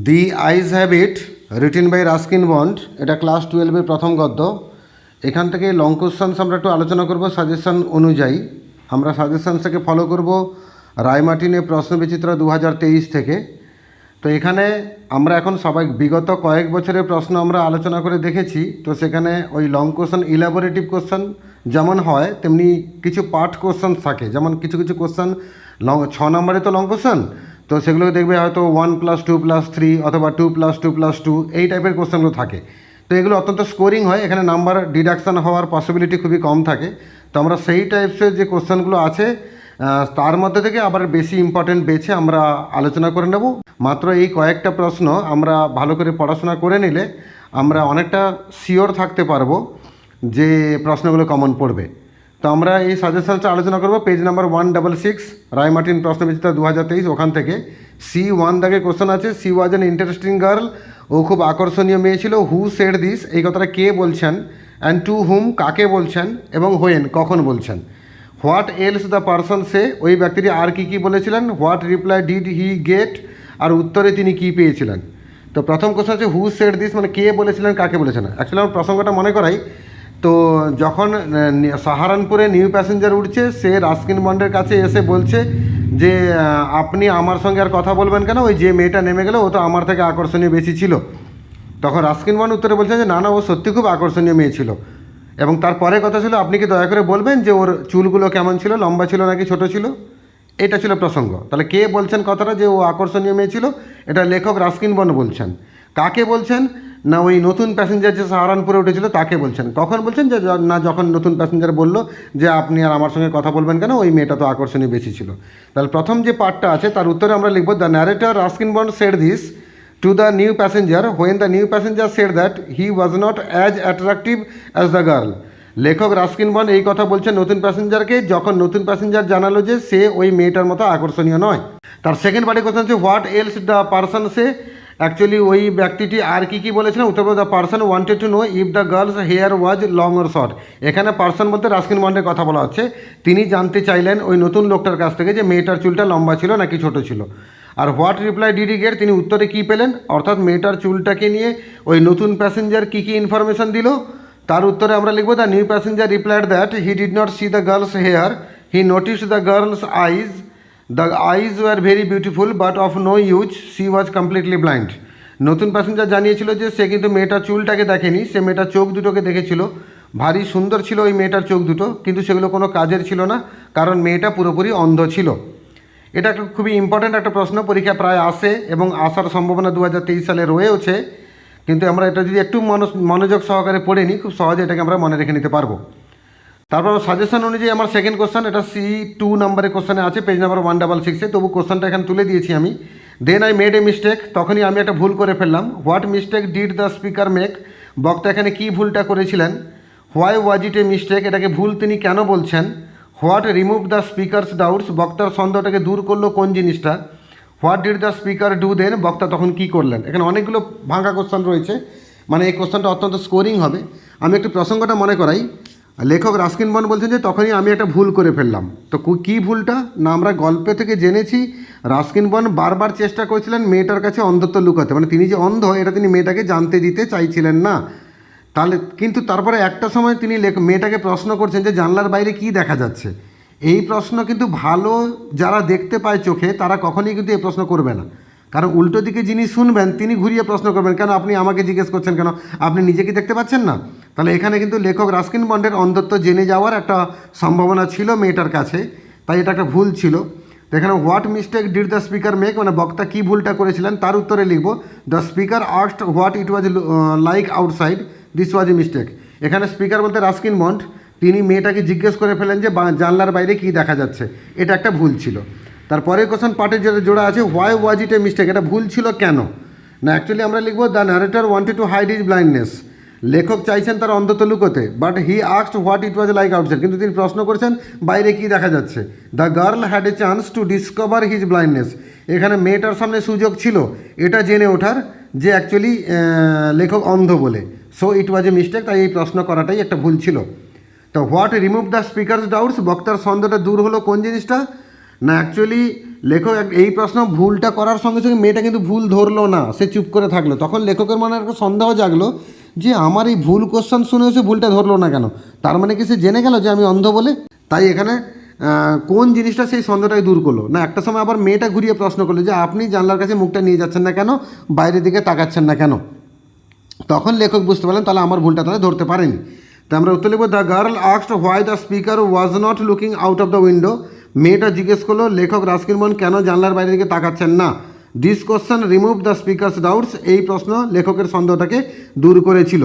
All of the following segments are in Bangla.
The eyes habit written by Ruskin Bond, এটা ক্লাস 12-এর প্রথম গদ্য। এখান থেকে লং কোশ্চেন্স আমরা একটু আলোচনা করব সাজেশন অনুযায়ী। আমরা সাজেশনসটাকে ফলো করব রায়মার্টিনের প্রশ্নবিচিত্র 2023 থেকে। তো এখানে আমরা এখন সবাই বিগত কয়েক বছরের প্রশ্ন আমরা আলোচনা করে দেখেছি। তো সেখানে ওই লং কোশ্চেন, ইলাবোরেটিভ কোশ্চেন যেমন হয় তেমনি কিছু পার্ট কোশ্চেন থাকে। যেমন কিছু কিছু কোশ্চেন 6 নম্বরে তো লং কোশ্চেন, তো সেগুলো দেখবে হয়তো 1+2+3 অথবা 2+2+2 এই টাইপের কোশ্চেনগুলো থাকে। তো এগুলো অত্যন্ত স্কোরিং হয়, এখানে নাম্বার ডিডাকশান হওয়ার পসিবিলিটি খুবই কম থাকে। তো আমরা সেই টাইপসের যে কোশ্চেনগুলো আছে তার মধ্যে থেকে আবার বেশি ইম্পর্টেন্ট বেছে আমরা আলোচনা করে নেব। মাত্র এই কয়েকটা প্রশ্ন আমরা ভালো করে পড়াশোনা করে নিলে আমরা অনেকটা শিওর থাকতে পারবো যে প্রশ্নগুলো কমন পড়বে। তো আমরা এই সাজেশনটা আলোচনা করব পেজ নাম্বার 166 রায়মার্টিন প্রশ্নবিচিত্র 2023, ওখান থেকে C1 দাগে কোশ্চেন আছে। She was an interesting girl, ও খুব আকর্ষণীয় মেয়ে ছিল। হু সেড দিস, এই কথাটা কে বলছেন, অ্যান্ড টু হুম কাকে বলছেন, এবং হোয়েন কখন বলছেন। What else the person say, ওই ব্যক্তিটি আর কী কী বলেছিলেন। What reply did he get, আর উত্তরে তিনি কী পেয়েছিলেন। তো প্রথম কোশ্চেন হচ্ছে হু সেড দিস, মানে কে বলেছিলেন কাকে বলেছেন। অ্যাকচুয়ালি আমার প্রসঙ্গটা মনে করাই। তো যখন সাহারানপুরে নিউ প্যাসেঞ্জার উঠছে, সে রাস্কিন বন্ডের কাছে এসে বলছে যে আপনি আমার সঙ্গে আর কথা বলবেন কেন, ওই যে মেয়েটা নেমে গেল ও তো আমার থেকে আকর্ষণীয় বেশি ছিল। তখন রাস্কিন বন্ড উত্তরে বলছেন যে না না, ও সত্যি খুব আকর্ষণীয় মেয়ে ছিল। এবং তারপরে কথা ছিল, আপনি কি দয়া করে বলবেন যে ওর চুলগুলো কেমন ছিল, লম্বা ছিল নাকি ছোট ছিল। এটা ছিল প্রসঙ্গ। তাহলে কে বলছেন কথাটা যে ও আকর্ষণীয় মেয়ে ছিল, এটা লেখক রাস্কিন বন্ড বলছেন। কাকে বলছেন না, ওই নতুন প্যাসেঞ্জার যে সাহারানপুরে উঠেছিল তাকে বলছেন। কখন বলছেন, যে না যখন নতুন প্যাসেঞ্জার বলল যে আপনি আর আমার সঙ্গে কথা বলবেন কেন, ওই মেয়েটা তো আকর্ষণীয় বেশি ছিল। তাহলে প্রথম যে পার্টটা আছে তার উত্তরে আমরা লিখব the narrator Ruskin bond said this to the new passenger when the new passenger said that he was not as attractive as the girl. লেখক রাস্কিন বন্ড এই কথা বলছেন নতুন প্যাসেঞ্জারকে, যখন নতুন প্যাসেঞ্জার জানালো যে সে ওই মেয়েটার মতো আকর্ষণীয় নয়। তার সেকেন্ড পার্টি কোশ্চেন হচ্ছে what else the person say. Actually ওই ব্যক্তিটি আর কী কী বলেছিলেন। উত্তর the person wanted to know if the girl's hair was long or short. এখানে পারসন বলতে রাস্কিন বন্ডের কথা বলা হচ্ছে। তিনি জানতে চাইলেন ওই নতুন লোকটার কাছ থেকে যে মেয়েটার চুলটা লম্বা ছিল নাকি ছোট ছিল। আর what reply did he get, তিনি উত্তরে কী পেলেন, অর্থাৎ মেয়েটার চুলটাকে নিয়ে ওই নতুন প্যাসেঞ্জার কী কী ইনফরমেশান দিল। তার উত্তরে আমরা লিখব the new passenger replied that he did not see the girl's hair, he notice the girl's eyes, the eyes were very beautiful but of no use, she was completely blind. নতুন প্যাসেঞ্জার জানিয়েছিল যে সে কিন্তু মেয়েটার চুলটাকে দেখেনি, সে মেয়েটার চোখ দুটোকে দেখেছিল। ভারী সুন্দর ছিল ওই মেয়েটার চোখ দুটো, কিন্তু সেগুলো কোনো কাজের ছিল না, কারণ মেয়েটা পুরোপুরি অন্ধ ছিল। এটা একটা খুবই ইম্পর্ট্যান্ট একটা প্রশ্ন, পরীক্ষা প্রায় আসে এবং আসার সম্ভাবনা 2023 সালে রয়েওছে। কিন্তু আমরা এটা যদি একটু মনোযোগ সহকারে পড়ে নিই, খুব সহজে এটাকে আমরা মনে রেখে নিতে পারবো। তারপর সাজেশন অনুযায়ী আমার সেকেন্ড কোশ্চেন, এটা C2 নম্বরের কোশ্চেনে আছে পেজ নাম্বার 166, তবু কোশ্চেনটা এখানে তুলে দিয়েছি আমি। Then I made a mistake, তখনই আমি একটা ভুল করে ফেললাম। What mistake did the speaker make, বক্তা এখানে কী ভুলটা করেছিলেন। Why was it a mistake, এটাকে ভুল তিনি কেন বলছেন। What remove the speaker's doubts, বক্তার সন্দেহটাকে দূর করলো কোন জিনিসটা। What did the speaker do then, বক্তা তখন কী করলেন। এখানে অনেকগুলো ভাঙা কোশ্চেন রয়েছে, মানে এই কোশ্চেনটা অত্যন্ত স্কোরিং হবে। আমি একটু প্রসঙ্গটা মনে করাই। লেখক রাস্কিন বন্ড বলছেন যে তখনই আমি একটা ভুল করে ফেললাম। তো কী ভুলটা না, আমরা গল্পে থেকে জেনেছি রাস্কিন বন্ড বারবার চেষ্টা করেছিলেন মেয়েটার কাছে অন্ধত্ব লুকাতে, মানে তিনি যে অন্ধ এটা তিনি মেয়েটাকে জানতে দিতে চাইছিলেন না। তাহলে কিন্তু তারপরে একটা সময় তিনি মেয়েটাকে প্রশ্ন করছেন যে জানলার বাইরে কি দেখা যাচ্ছে। এই প্রশ্ন কিন্তু ভালো যারা দেখতে পায় চোখে তারা কখনই কিন্তু এই প্রশ্ন করবে না, কারণ উল্টো দিকে যিনি শুনবেন তিনি ঘুরিয়ে প্রশ্ন করবেন, কেন আপনি আমাকে জিজ্ঞেস করছেন কেন, আপনি নিজে কি দেখতে পাচ্ছেন না। তাহলে এখানে কিন্তু লেখক রাস্কিন বন্ডের অন্ধত্ব জেনে যাওয়ার একটা সম্ভাবনা ছিল মেয়েটার কাছে, তাই এটা একটা ভুল ছিল। তো এখানে what mistake did the speaker make, মানে বক্তা কী ভুলটা করেছিলেন, তার উত্তরে লিখব the speaker asked what it was like outside, this was a mistake. এখানে স্পিকার বলতে রাস্কিন বন্ড, তিনি মেয়েটাকে জিজ্ঞেস করে ফেলেন যে জানলার বাইরে কী দেখা যাচ্ছে, এটা একটা ভুল ছিল। তারপরে কোশ্চেন পার্টে যেটা জোড়া আছে why was it a mistake, এটা ভুল ছিল কেন না। অ্যাকচুয়ালি আমরা লিখব the narrator wanted to hide his blindness, লেখক চাইছেন তার অন্ধত্ব লুকোতে, but he asked what it was like outside, কিন্তু তিনি প্রশ্ন করেছেন বাইরে কী দেখা যাচ্ছে। The girl had a chance to discover his blindness, এখানে মেয়েটার সামনে সুযোগ ছিল এটা জেনে ওঠার যে অ্যাকচুয়ালি লেখক অন্ধ বলে। So it was a mistake, তাই এই প্রশ্ন করাটাই একটা ভুল ছিল। তো what remove the speaker's doubts, বক্তার সন্দেহটা দূর হলো কোন জিনিসটা না, অ্যাকচুয়ালি লেখক এই প্রশ্ন ভুলটা করার সঙ্গে সঙ্গে মেয়েটা কিন্তু ভুল ধরলো না, সে চুপ করে থাকলো। তখন লেখকের মনে একটা সন্দেহ জাগলো যে আমার এই ভুল কোশ্চেন শুনেও সে ভুলটা ধরলো না কেন, তার মানে কি সে জেনে গেল যে আমি অন্ধ বলে। তাই এখানে কোন জিনিসটা সেই সন্দেহটাই দূর করলো না। একটা সময় আবার মেয়েটা ঘুরিয়ে প্রশ্ন করলো যে আপনি জানলার কাছে মুখটা নিয়ে যাচ্ছেন না কেন, বাইরের দিকে তাকাচ্ছেন না কেন। তখন লেখক বুঝতে পারলেন তাহলে আমার ভুলটা তাহলে ধরতে পারেনি। তো আমরা উত্তর লিখব the girl asked why the speaker was not looking out of the window. মেয়েটা জিজ্ঞেস করলো লেখক রাস্কিন বন্ড কেন জানলার বাইরের দিকে তাকাচ্ছেন না। This question remove the speaker's doubts. এই প্রশ্ন লেখকের সন্দেহটাকে দূর করেছিল।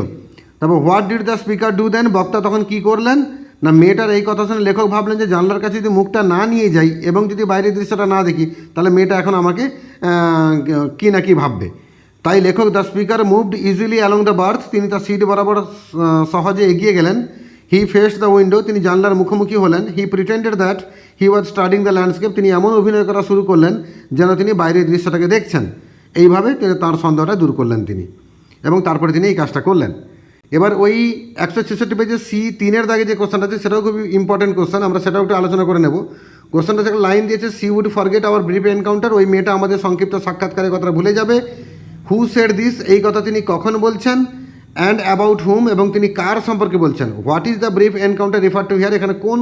তারপর what did the speaker do then. বক্তা তখন কি করলেন না, মেয়েটার এই কথা শুনে লেখক ভাবলেন যে জানলার কাছে যদি মুখটা না নিয়ে যাই এবং যদি বাইরের দৃশ্যটা না দেখি তাহলে মেয়েটা এখন আমাকে কি না কি ভাববে। তাই লেখক the speaker moved easily along the berth. তিনি তার সিট বরাবর সহজে এগিয়ে গেলেন। He faced the window. তিনি জানলার মুখোমুখি হলেন। He pretended that he was studying the landscape. তিনি এমন অভিনয় করা শুরু করলেন যেন তিনি বাইরের দৃশ্যটাকে দেখছেন। এইভাবে তিনি তার সন্দেহটা দূর করলেন তিনি, এবং তারপরে তিনি এই কাজটা করলেন। এবার ওই 166 পেজে C3 দাগে যে কোশ্চেনটা আছে সেটাও খুবই ইম্পর্টেন্ট কোশ্চেন, আমরা সেটাও একটু আলোচনা করে নেব। কোশ্চেনটা একটা লাইন দিয়েছে, she would forget our brief encounter. ওই মেয়েটা আমাদের সংক্ষিপ্ত সাক্ষাৎকারের কথা ভুলে যাবে। হু সেড দিস, এই কথা তিনি কখন বলছেন। অ্যান্ড অ্যাবাউট হুম, এবং তিনি কার সম্পর্কে বলছেন। What is the brief encounter refer to here, এখানে কোন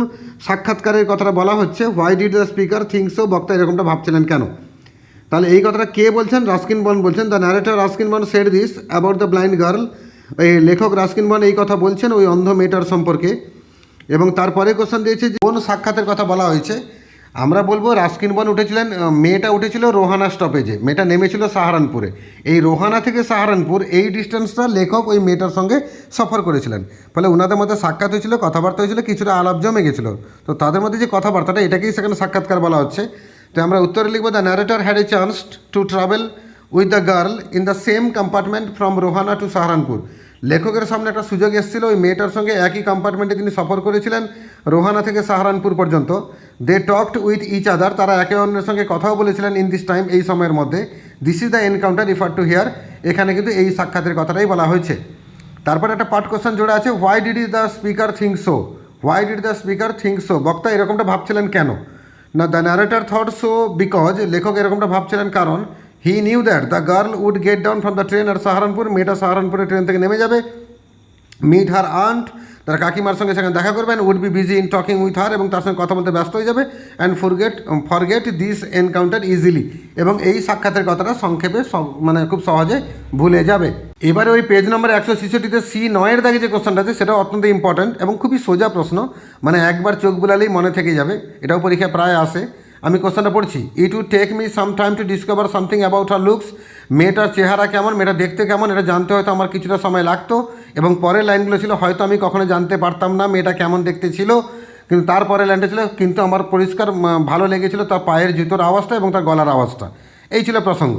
সাক্ষাৎকারের কথাটা বলা হচ্ছে। Why did the speaker think so, বক্তা এরকমটা ভাবছিলেন কেন। তাহলে এই কথাটা কে বলছেন, রাস্কিন বন্ড বলছেন। The narrator Ruskin bond said this about the blind girl. এই লেখক রাস্কিন বন্ড এই কথা বলছেন ওই অন্ধ মেয়েটার সম্পর্কে। এবং তারপরে কোশ্চেন দিয়েছে যে কোন সাক্ষাতের কথা বলা হয়েছে। আমরা বলবো রাস্কিন বন্ড উঠেছিলেন, মেয়েটা উঠেছিল রোহানা স্টপেজে, মেয়েটা নেমেছিল সাহারানপুরে। এই রোহানা থেকে সাহারানপুর এই ডিস্টেন্সটা লেখক ওই মেয়েটার সঙ্গে সফর করেছিলেন। ফলে ওনাদের মধ্যে সাক্ষাৎ হয়েছিল, কথাবার্তা হয়েছিল, কিছুটা আলাপ জমে গেছিলো। তো তাদের মধ্যে যে কথাবার্তাটা এটাকেই সেখানে সাক্ষাৎকার বলা হচ্ছে। তো আমরা উত্তরে লিখবো the narrator had a chance to travel with the girl in the same compartment from Rohana to Saharanpur. লেখকের সামনে একটা সুযোগ এসেছিল, ওই মেয়েটার সঙ্গে একই কম্পার্টমেন্টে তিনি সফর করেছিলেন রোহানা থেকে সাহারানপুর পর্যন্ত। দে টকড উইথ ইচ আদার, তারা একে অন্যের সঙ্গে কথাও বলেছিলেন ইন দিস টাইম, এই সময়ের মধ্যে। This is the encounter refer to here, এখানে কিন্তু এই সাক্ষাতের কথাটাই বলা হয়েছে। তারপর একটা পার্ট কোশ্চেন জোড়া আছে, why did the speaker think so. Why did the speaker think so, বক্তা এরকমটা ভাবছিলেন কেন না। The narrator thought so because, লেখক এরকমটা ভাবছিলেন কারণ he knew that the girl would get down from the train আর সাহারানপুর, মেয়েটা সাহারানপুরের ট্রেন থেকে নেমে যাবে। মিট হার আন্ট, তার কাকিমার সঙ্গে সেখানে দেখা করবেন। Would be busy in talking with her, এবং তার সঙ্গে কথা বলতে ব্যস্ত হয়ে যাবে। And forget this encounter easily, এবং এই সাক্ষাতের কথাটা সংক্ষেপে মানে খুব সহজে ভুলে যাবে। এবারে ওই পেজ নম্বর 166তে C9 দাগে যে কোশ্চেনটা আছে সেটাও অত্যন্ত ইম্পর্ট্যান্ট এবং খুবই সোজা প্রশ্ন, মানে একবার চোখ বুলালেই মনে থেকে যাবে। এটাও পরীক্ষায় প্রায় আসে। আমি কোশ্চেনটা পড়ছি। It would take me some time to discover something about her looks. মেয়েটার চেহারা কেমন, মেয়েটা দেখতে কেমন, এটা জানতে হয়তো আমার কিছুটা সময় লাগতো। এবং পরের লাইনগুলো ছিল, হয়তো আমি কখনো জানতে পারতাম না মেয়েটা কেমন দেখতে ছিল, কিন্তু তারপরে লাইনটা ছিল, কিন্তু আমার পরিষ্কার ভালো লেগেছিল তার পায়ের জুতোর আওয়াজটা এবং তার গলার আওয়াজটা। এই ছিল প্রসঙ্গ।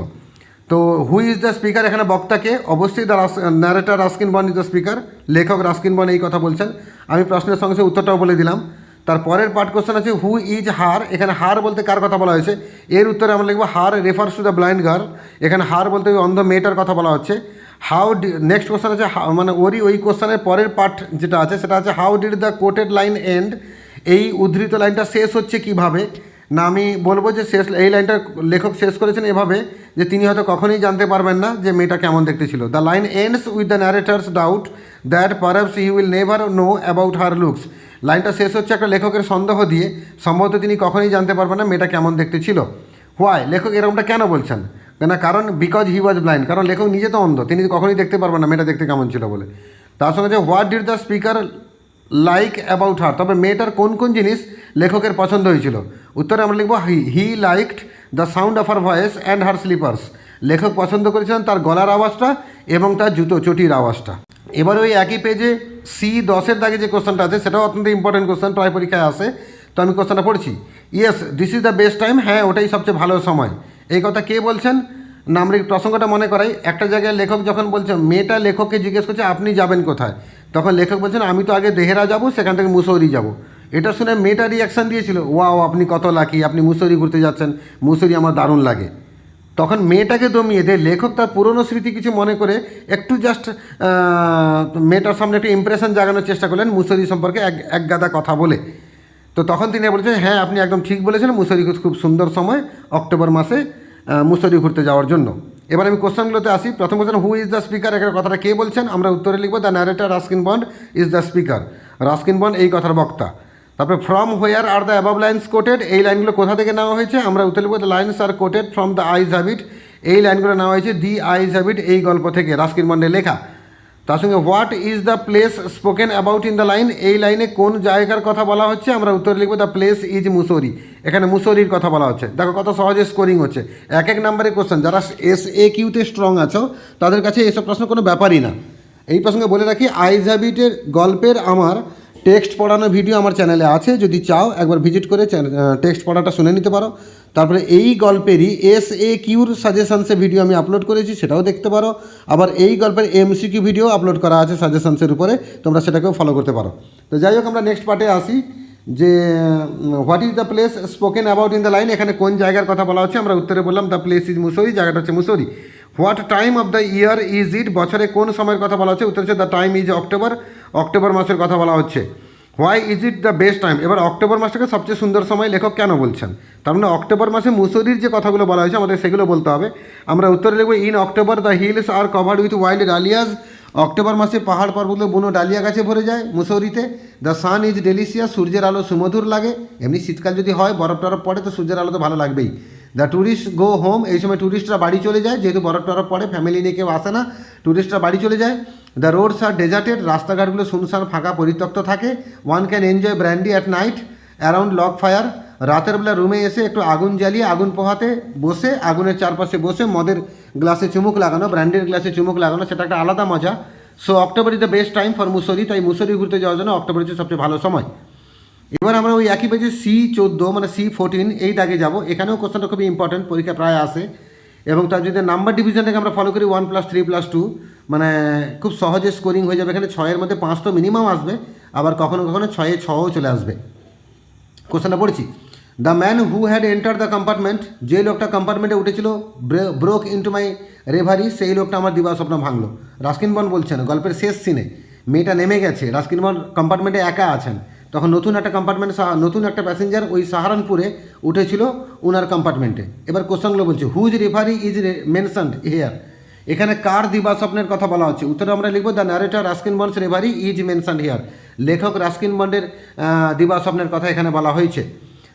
তো হু ইজ দ্য স্পিকার, এখানে বক্তাকে, অবশ্যই the narrator Ruskin Bond is the speaker, লেখক রাস্কিন বন্ড এই কথা বলছেন। আমি প্রশ্নের সঙ্গে উত্তরটাও বলে দিলাম। তারপরের পার্ট কোশ্চেন আছে হু ইজ হার, এখানে হার বলতে কার কথা বলা হয়েছে। এর উত্তরে আমরা লিখবো her refers to the blind girl, এখানে হার বলতে ওই অন্ধ মেয়েটার কথা বলা হচ্ছে। হাউ নেক্সট কোশ্চেন আছে, মানে ওই কোশ্চেনের পরের পার্ট যেটা আছে সেটা আছে how did the quoted line end, এই উদ্ধৃত লাইনটা শেষ হচ্ছে কিভাবে না। আমি বলবো যে এই লাইনটা লেখক শেষ করেছেন এভাবে যে তিনি হয়তো কখনোই জানতে পারবেন না যে মেয়েটা কেমন দেখতে ছিল। The line ends with the narrator's doubt that perhaps he will never know about her looks. লাইনটা শেষ হচ্ছে একটা লেখকের সন্দেহ দিয়ে, সম্ভবত তিনি কখনোই জানতে পারবেন না মেয়েটা কেমন দেখতে ছিল। হোয়াই, লেখক এরকমটা কেন বলছেন না, কারণ বিকজ হি ওয়াজ ব্লাইন্ড, কারণ লেখক নিজে তো অন্ধ, তিনি কখনোই দেখতে পারবেন না মেয়েটা দেখতে কেমন ছিল বলে। তার সঙ্গে যে what did the speaker like about her, তবে মেয়েটার কোন কোন জিনিস লেখকের পছন্দ হয়েছিল। উত্তরে আমরা লিখবো হি liked the sound of her voice and her sleepers, লেখক পছন্দ করেছিলেন তার গলার আওয়াজটা এবং তার চটির আওয়াজটা। এবার ওই একই পেজে C10 দাগে যে কোশ্চেনটা আছে সেটাও অত্যন্ত ইম্পর্টেন্ট কোশ্চেন, প্রায় পরীক্ষায় আসে। তো আমি কোশ্চেনটা পড়ছি। Yes this is the best time, হ্যাঁ ওটাই সবচেয়ে ভালো সময়। এই কথা কে বলছেন না, আমরা এই প্রসঙ্গটা মনে করাই। একটা জায়গায় লেখক যখন বলছেন, মেয়েটা লেখককে জিজ্ঞেস করছে আপনি যাবেন কোথায়, তখন লেখক বলছেন আমি তো আগে দেহেরা যাব, সেখান থেকে মুসৌরি যাব। এটা শুনে মেয়েটা রিয়াকশান দিয়েছিল, ওয়াও আপনি কত লাকি, আপনি মুসৌরি ঘুরতে যাচ্ছেন, মুসৌরি আমার দারুণ লাগে। তখন মেয়েটাকে দমিয়ে দেয় লেখক, তার পুরনো স্মৃতি কিছু মনে করে একটু জাস্ট মেয়েটার সামনে একটা ইমপ্রেশন জাগানোর চেষ্টা করলেন মুসৌরি সম্পর্কে এক গাদা কথা বলে। তো তখন তিনি বলেছেন হ্যাঁ আপনি একদম ঠিক বলেছেন, মুসৌরি খুব সুন্দর সময় অক্টোবর মাসে মুসৌরি ঘুরতে যাওয়ার জন্য। এবার আমি কোশ্চেনগুলোতে আসি। প্রথম question, who is the speaker, এখানে কথাটা কে বলছেন? আমরা উত্তরে লিখব the narrator Ruskin Bond is the speaker. Ruskin Bond এই কথার বক্তা। তারপরে from where are the above lines quoted, এই লাইনগুলো কোথা থেকে নেওয়া হয়েছে? আমরা উত্তরে লিখব the lines are quoted from the eyes habit, এই লাইনগুলো নেওয়া হয়েছে দি আইজ হ্যাবিট এই গল্প থেকে, রাস্কিন বন্ডের লেখা। তার সঙ্গে what is the place spoken about in the line, এই লাইনে কোন জায়গার কথা বলা হচ্ছে? আমরা উত্তরে লিখব দ্য প্লেস ইজ মুসৌরি, এখানে মুসৌরির কথা বলা হচ্ছে। দেখো কত সহজে স্কোরিং হচ্ছে, এক এক নাম্বারের কোশ্চেন। যারা SAQতে স্ট্রং আছো তাদের কাছে এইসব প্রশ্ন কোনো ব্যাপারই না। এই প্রসঙ্গে বলে রাখি, আইজ হ্যাবিটের গল্পের আমার টেক্সট পড়ানো ভিডিও আমার চ্যানেলে আছে, যদি চাও একবার ভিজিট করে টেক্সট পড়াটা শুনে নিতে পারো। তারপরে এই গল্পেরই SAQর সাজেশনসে ভিডিও আমি আপলোড করেছি, সেটাও দেখতে পারো। আবার এই গল্পের MCQ ভিডিও আপলোড করা আছে সাজেশনসের উপরে, তোমরা সেটাকেও ফলো করতে পারো। তো যাই হোক, আমরা নেক্সট পার্টে আসি যে what is the place spoken about in the line, এখানে কোন জায়গার কথা বলা হচ্ছে? আমরা উত্তরে বললাম দ্য প্লেস ইজ মুসৌরি, জায়গাটা হচ্ছে Mussoorie. What time of the year is it, বছরে কোন সময়ের কথা বলা হচ্ছে? উত্তর হচ্ছে the time is October, October মাসের কথা বলা হচ্ছে। Why is it the best time, এবার অক্টোবর মাসটাকে সবচেয়ে সুন্দর সময় লেখক কেন বলছেন? তার মানে অক্টোবর মাসে মুসৌরির যে কথাগুলো বলা হয়েছে আমাদের সেগুলো বলতে হবে। আমরা উত্তরে লিখব in October the hills are covered with wild dahlias, October মাসে পাহাড় পর্বতগুলো বুনো ডালিয়া গাছে ভরে যায় মুসৌরিতে। দ্য সান ইজ ডেলিশিয়াস, সূর্যের আলো সুমধুর লাগে, এমনি শীতকাল যদি হয় বরফ টরফ পড়ে তো সূর্যের আলো তো ভালো লাগবেই। দ্য ট্যুরিস্ট গো হোম, এই সময় ট্যুরিস্টরা বাড়ি চলে যায়, যেহেতু বরফ টরফ পড়ে ফ্যামিলি নিয়ে কেউ আসে না, ট্যুরিস্টরা বাড়ি চলে যায়। দ্য রোডস আর ডেজার্টেড, রাস্তাঘাটগুলো শুনশান ফাঁকা পরিত্যক্ত থাকে। One can enjoy brandy at night around log fire, রাতের বেলা রুমে এসে একটু আগুন জ্বালিয়ে আগুন পোহাতে বসে, আগুনের চারপাশে বসে মদের গ্লাসে চুমুক লাগানো, ব্র্যান্ডির গ্লাসে চুমুক লাগানো, সেটা একটা আলাদা মজা। So October is the best time for Mussoorie, তাই মুসৌরি ঘুরতে যাওয়ার জন্য অক্টোবর হচ্ছে সবচেয়ে ভালো সময়। এবার আমরা ওই একই পেজে C14 মানে C14 এই দাগে যাব। এখানেও কোশ্চেনটা খুবই ইম্পর্টেন্ট, পরীক্ষা প্রায় আসে, এবং তার যদি নাম্বার ডিভিশনটাকে আমরা ফলো করি 1 + 3 + 2, মানে খুব সহজে স্কোরিং হয়ে যাবে। এখানে 6-এর মধ্যে 5 তো মিনিমাম আসবে, আবার কখনো কখনো 6-এ 6ও চলে আসবে। কোশ্চেনটা পড়ছি, the man who had enter the compartment, যে লোকটা কম্পার্টমেন্টে উঠেছিল, ব্রোক ইন্টু মাই রেভারি, সেই লোকটা আমার দিবা স্বপ্ন ভাঙলো। রাস্কিন বন্ড বলছেন গল্পের শেষ সিনে, মেয়েটা নেমে গেছে, রাস্কিন বন্ড কম্পার্টমেন্টে একা আছেন, তখন নতুন একটা প্যাসেঞ্জার ওই সাহারানপুরে উঠেছিল উনার কম্পার্টমেন্টে। এবার কোশ্চেনগুলো বলছে, whose reverie is mentioned here, এখানে কার দিবা স্বপ্নের কথা বলা হচ্ছে? উত্তরে আমরা লিখব the narrator Ruskin Bond's reverie is mentioned here, লেখক রাস্কিন বন্ডের দিবা স্বপ্নের কথা এখানে বলা হয়েছে।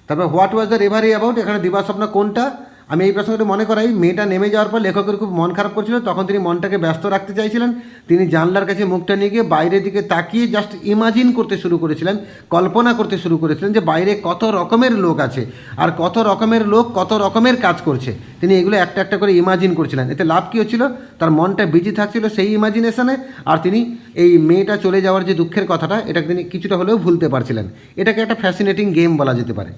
তারপর what was the reverie about, এখানে দিবা স্বপ্ন কোনটা? আমি এই প্রসঙ্গটি মনে করাই, মেয়েটা নেমে যাওয়ার পর লেখকের খুব মন খারাপ করছিল, তখন তিনি মনটাকে ব্যস্ত রাখতে চাইছিলেন। তিনি জানলার কাছে মুখটা নিয়ে গিয়ে বাইরের দিকে তাকিয়ে জাস্ট ইমাজিন করতে শুরু করেছিলেন, কল্পনা করতে শুরু করেছিলেন যে বাইরে কত রকমের লোক আছে, আর কত রকমের লোক কত রকমের কাজ করছে। তিনি এগুলো একটা একটা করে ইমাজিন করছিলেন। এতে লাভ কী হচ্ছিল? তার মনটা বিজি থাকছিল সেই ইমাজিনেশনে, আর তিনি এই মেয়েটা চলে যাওয়ার যে দুঃখের কথাটা, এটাকে তিনি কিছুটা হলেও ভুলতে পারছিলেন। এটাকে একটা ফ্যাসিনেটিং গেম বলা যেতে পারে।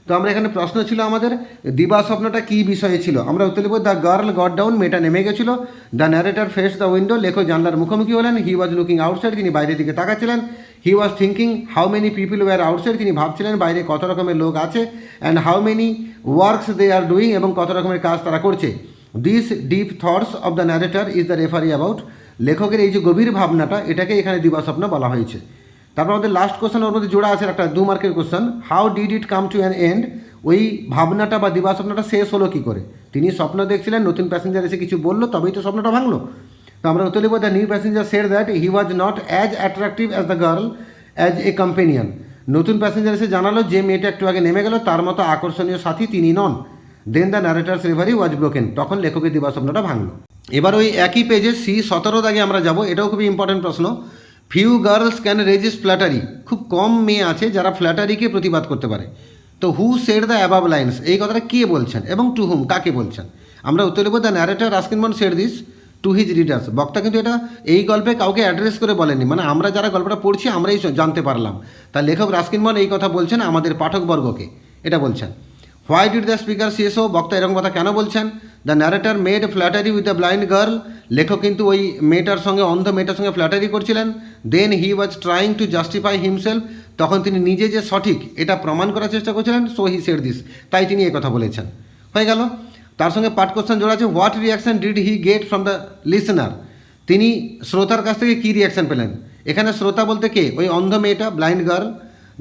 তো আমরা এখানে প্রশ্ন ছিল আমাদের, দিবা স্বপ্নটা কী বিষয়ে ছিল? আমরা উত্তর লিখব দ্য গার্ল গট ডাউন, মেয়েটা নেমে গেছিল। The narrator face the window, লেখক জানলার মুখোমুখি হলেন। হি ওয়াজ লুকিং আউটসাইড, তিনি বাইরের দিকে তাকাচ্ছিলেন। He was thinking how many people were outside, তিনি ভাবছিলেন বাইরে কত রকমের লোক আছে। And how many works they are doing, এবং কত রকমের কাজ তারা করছে। This deep thoughts of the narrator is the রেফারি অ্যাবাউট, লেখকের এই যে গভীর ভাবনাটা, এটাকে এখানে দিবা স্বপ্ন বলা হয়েছে। তারপর আমাদের লাস্ট কোশ্চেন, ওর মধ্যে জোড়া আছে একটা 2 মার্কের question, how did it come to an end, ওই ভাবনাটা বা দিবা স্বপ্নটা শেষ হলো কী করে? তিনি স্বপ্ন দেখছিলেন, নতুন প্যাসেঞ্জার এসে কিছু বললো, তবেই তো স্বপ্নটা ভাঙলো। তো আমরা উত্তর লিখব the new passenger said that he was not as attractive as the girl as a companion, নতুন প্যাসেঞ্জার এসে জানালো যে মেয়েটা একটু আগে নেমে গেল তার মতো আকর্ষণীয় সাথী তিনি নন। Then the narrator's reverie was broken, তখন লেখকের দিবা স্বপ্নটা ভাঙলো। এবার ওই একই পেজে C17 দাগে আমরা যাব। এটাও খুবই ইম্পর্টেন্ট প্রশ্ন, few girls can resist flattery, খুব কম মেয়ে আছে যারা ফ্ল্যাটারিকে প্রতিবাদ করতে পারে। তো who said the above lines, এই কথাটা কে বলছেন এবং টু হুম, কাকে বলছেন? আমরা উত্তর লিখব the narrator Ruskin bond said this to his readers, বক্তা কিন্তু এটা এই গল্পে কাউকে অ্যাড্রেস করে বলেননি, মানে আমরা যারা গল্পটা পড়ছি আমরাই জানতে পারলাম। তার লেখক রাস্কিন বন্ড এই কথা বলছেন আমাদের পাঠকবর্গকে, এটা বলছেন। Why did the speaker CSO, বক্তা এরকম কথা কেন বলছেন? The narrator made flattery with the blind girl, লেখক কিন্তু ওই মেয়েটার সঙ্গে, অন্ধ মেয়েটার সঙ্গে ফ্ল্যাটারি করছিলেন। Then he was trying to justify himself, তখন তিনি নিজে যে সঠিক এটা প্রমাণ করার চেষ্টা করছিলেন। সো হি সেড দিস, তাই তিনি এই কথা বলেছেন। হয়ে গেল। তার সঙ্গে পার্ট কোশ্চেন জোড়া আছে, what reaction did he get from the listener, তিনি শ্রোতার কাছ থেকে কী রিয়াকশান পেলেন? এখানে শ্রোতা বলতে কে? ওই অন্ধ মেয়েটা, blind girl.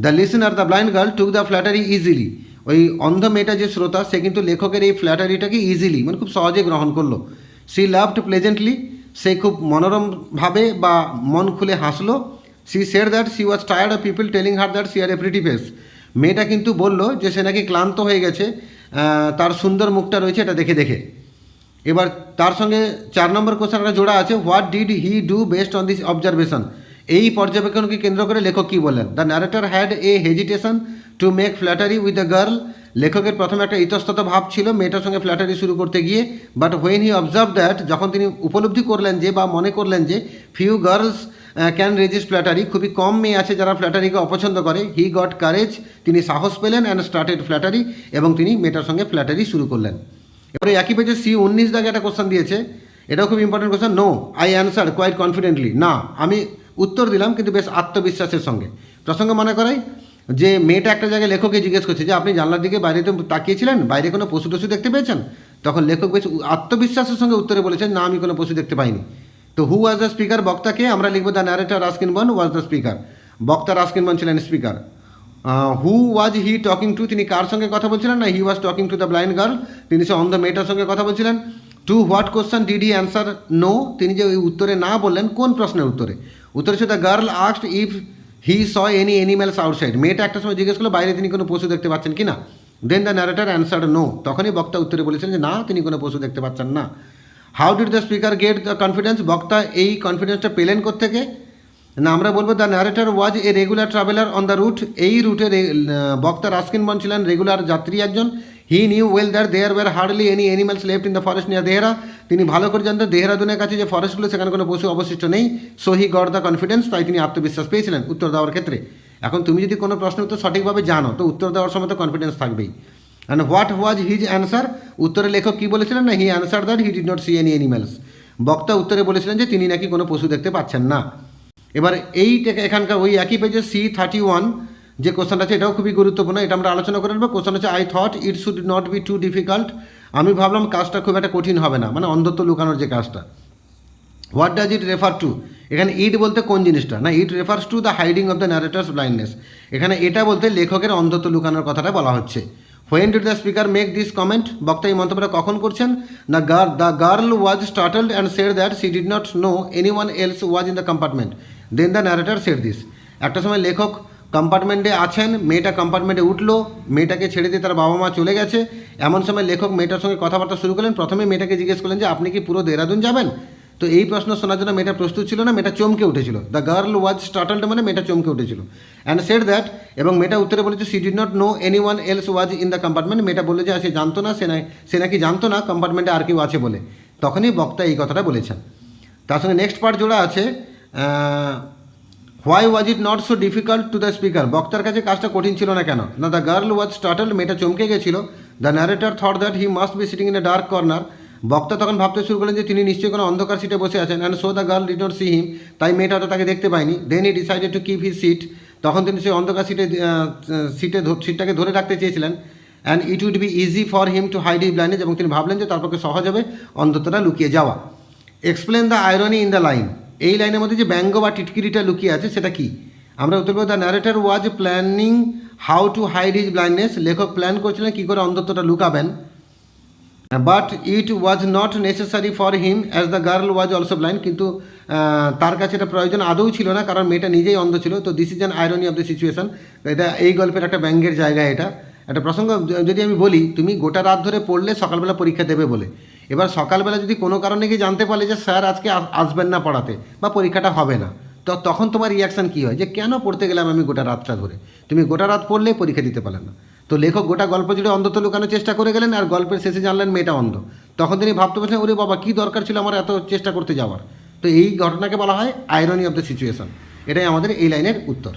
The listener the blind girl took the flattery easily. ওই অন্ধ মেয়েটা যে শ্রোতা সে কিন্তু লেখকের এই ফ্ল্যাটারিটাকে ইজিলি মানে খুব সহজে গ্রহণ করলো। সি লাভড প্লেজেন্টলি, সে খুব মনোরমভাবে বা মন খুলে হাসলো। She said that she was tired of people telling her that she are a pretty face. মেয়েটা কিন্তু বলল যে সে নাকি ক্লান্ত হয়ে গেছে তার সুন্দর মুখটা রয়েছে এটা দেখে দেখে। এবার তার সঙ্গে 4 নম্বর কোশ্চেনটা জোড়া আছে, what did he do based on this observation. এই পর্যবেক্ষণকে কেন্দ্র করে লেখক কী বললেন। The narrator had A hesitation to make flattery with the girl. লেখকের প্রথমে একটা ইতস্তত ভাব ছিল মেয়েটার সঙ্গে ফ্ল্যাটারি শুরু করতে গিয়ে, but when he observe that, যখন তিনি উপলব্ধি করলেন যে বা মনে করলেন যে few girls can resist flattery, খুবই কম মেয়ে আছে যারা ফ্ল্যাটারিকে অপছন্দ করে। হি গট কারেজ, তিনি সাহস পেলেন অ্যান্ড স্টার্টেড ফ্ল্যাটারি, এবং তিনি মেয়েটার সঙ্গে ফ্ল্যাটারি শুরু করলেন। এবারে একই পেজে C19 দাগে একটা কোশ্চেন দিয়েছে, এটাও খুব important question. No I answer quite confidently, না আমি উত্তর দিলাম কিন্তু বেশ আত্মবিশ্বাসের সঙ্গে। প্রসঙ্গ মনে করাই যে মেয়েটা একটা জায়গায় লেখককে জিজ্ঞেস করছে যে আপনি জানলার দিকে বাইরে তো তাকিয়েছিলেন, বাইরে কোনো পশু টশু দেখতে পেয়েছেন? তখন লেখক বেশ আত্মবিশ্বাসের সঙ্গে উত্তরে বলেছেন না আমি কোনো পশু দেখতে পাইনি। তো হু ওয়াজ দ্য স্পিকার, বক্তাকে আমরা লিখবো the narrator Ruskin Bond was the speaker, বক্তা রাস্কিন বন্ড ছিলেন speaker. Who was he talking to, তিনি কার সঙ্গে কথা বলছিলেন না he was talking to the blind girl, তিনি সে অন্ধ মেয়েটার সঙ্গে কথা বলছিলেন। To what question did he answer no, তিনি যে ওই উত্তরে না বললেন কোন প্রশ্নের উত্তরে? উত্তরে ছিল the girl asked if he saw any animals outside, মেয়েটা একটা সময় জিজ্ঞেস করলো বাইরে তিনি কোনো পশু দেখতে পাচ্ছেন কি না। দেন দ্য ন্যারেটর অ্যান্সার্ড নো, তখনই বক্তা উত্তরে বলেছেন যে না তিনি কোনো পশু দেখতে পাচ্ছেন না। How did the speaker get the confidence, বক্তা এই কনফিডেন্সটা পেলেন কোত্থেকে? না আমরা বলবো the narrator was a regular traveller on the route, এই রুটে বক্তা রাস্কিন বন্ড ছিলেন রেগুলার যাত্রী একজন। He knew well that there were hardly any animals left in the forest near Dehra, তিনি ভালো করে জানতেন দেহরাদুনের কাছে যে ফরেস্টগুলো সেখানে কোনো পশু অবশিষ্ট নেই। So he got the confidence, তাই তিনি আত্মবিশ্বাস পেয়েছিলেন উত্তর দেওয়ার ক্ষেত্রে। এখন তুমি যদি কোনো প্রশ্নের উত্তর সঠিকভাবে জানো তো উত্তর দেওয়ার সময় তো কনফিডেন্স থাকবেই। And what was his answer, উত্তরে লেখক কী বলেছিলেন না he answer that he did not see any animals, বক্তা উত্তরে বলেছিলেন যে তিনি নাকি কোনো পশু দেখতে পাচ্ছেন না। এবার এইটাকে এখানকার ওই একই পেজে C31 যে কোশ্চেনটা আছে এটাও খুবই গুরুত্বপূর্ণ, এটা আমরা আলোচনা করে নেবো। কোশ্চেন হচ্ছে I thought it should not be too difficult, আমি ভাবলাম কাজটা খুব একটা কঠিন হবে না, মানে অন্ধত্ব লুকানোর যে কাজটা। What does it refer to, এখানে ইট বলতে কোন জিনিসটা না it refers to the hiding of the narrator's blindness, এখানে এটা বলতে লেখকের অন্ধত্ব লুকানোর কথাটা বলা হচ্ছে। When did the speaker make this comment, বক্তা এই মন্তব্যটা কখন করছেন না the girl was startled and said that she did not know any one else was in the compartment, then the narrator said this. একটা সময় লেখক কম্পার্টমেন্টে আছেন, মেয়েটা কম্পার্টমেন্টে উঠলো, মেয়েটাকে ছেড়ে দিয়ে তার বাবা মা চলে গেছে, এমন সময় লেখক মেয়েটার সঙ্গে কথাবার্তা শুরু করলেন। প্রথমে মেয়েটাকে জিজ্ঞেস করলেন যে আপনি কি পুরো দেহরাদুন যাবেন? তো এই প্রশ্ন শোনার জন্য মেয়েটা প্রস্তুত ছিল না, মেয়েটা চমকে উঠেছিল। দ্য গার্ল ওয়াজ স্টার্টলড মানে মেয়েটা চমকে উঠেছিল। অ্যান্ড সেড দ্যাট, এবং মেয়েটা উত্তরে বলেছে C did not know any one else was in the compartment, মেয়েটা বললো যে সে জানতো না, সে নাকি জানতো না কম্পার্টমেন্টে আর কেউ আছে বলে। তখনই বক্তা এই কথাটা বলেছেন। তার সঙ্গে নেক্সট পার্ট জোড়া আছে, why was it not so difficult to the speaker, বক্তার কাছে কাজটা কঠিন ছিল না কেন? না দ্য গার্ল ওয়াজ স্টার্টলড, মেয়েটা চমকে গেছিল। The narrator thought that he must be sitting in a dark corner, বক্তা তখন ভাবতে শুরু করলেন যে তিনি নিশ্চয়ই কোনো অন্ধকার সিটে বসে আছেন। And so the girl did not see him, তাই মেয়েটা হয়তো তাকে দেখতে পায়নি। Then he decided to keep his seat, তখন তিনি সেই অন্ধকার সিটটাকে ধরে রাখতে চেয়েছিলেন। And it would be easy for him to hide his blindness, এবং তিনি ভাবলেন যে তার পক্ষে সহজ হবে অন্ধত্বটা লুকিয়ে যাওয়া। Explain the irony in the line, এই লাইনের মধ্যে যে ব্যঙ্গ বা টিটকিরিটা লুকিয়ে আছে সেটা কি? আমরা উত্তর পাবো the narrator was planning how to hide his blindness, লেখক প্ল্যান করছিলেন কী করে অন্ধত্বটা লুকাবেন। But it was not necessary for him as the girl was also blind, কিন্তু তার কাছে এটা প্রয়োজন আদৌ ছিল না কারণ মেয়েটা নিজেই অন্ধ ছিল। তো this is an irony of the situation, এটা এই গল্পের একটা ব্যঙ্গের জায়গা। এটা একটা প্রসঙ্গ যদি আমি বলি, তুমি গোটা রাত ধরে পড়লে সকালবেলা পরীক্ষা দেবে বলে, এবার সকালবেলা যদি কোনো কারণে গিয়ে জানতে পারলে যে স্যার আজকে আসবেন না পড়াতে বা পরীক্ষাটা হবে না, তো তখন তোমার রিয়াকশান কী হয় যে কেন পড়তে গেলাম আমি গোটা রাতটা ধরে? তুমি গোটা রাত পড়লে পরীক্ষা দিতে পারলেন না। তো লেখক গোটা গল্প জুড়ে অন্ধত্ব লুকানোর চেষ্টা করে গেলেন, আর গল্পের শেষে জানলেন মেয়েটা অন্ধ। তখন তিনি ভাবতে পারছেন ওরে বাবা কী দরকার ছিল আমার এত চেষ্টা করতে যাওয়ার। তো এই ঘটনাকে বলা হয় আয়রনি অফ দ্য সিচুয়েশন, এটাই আমাদের এই লাইনের উত্তর।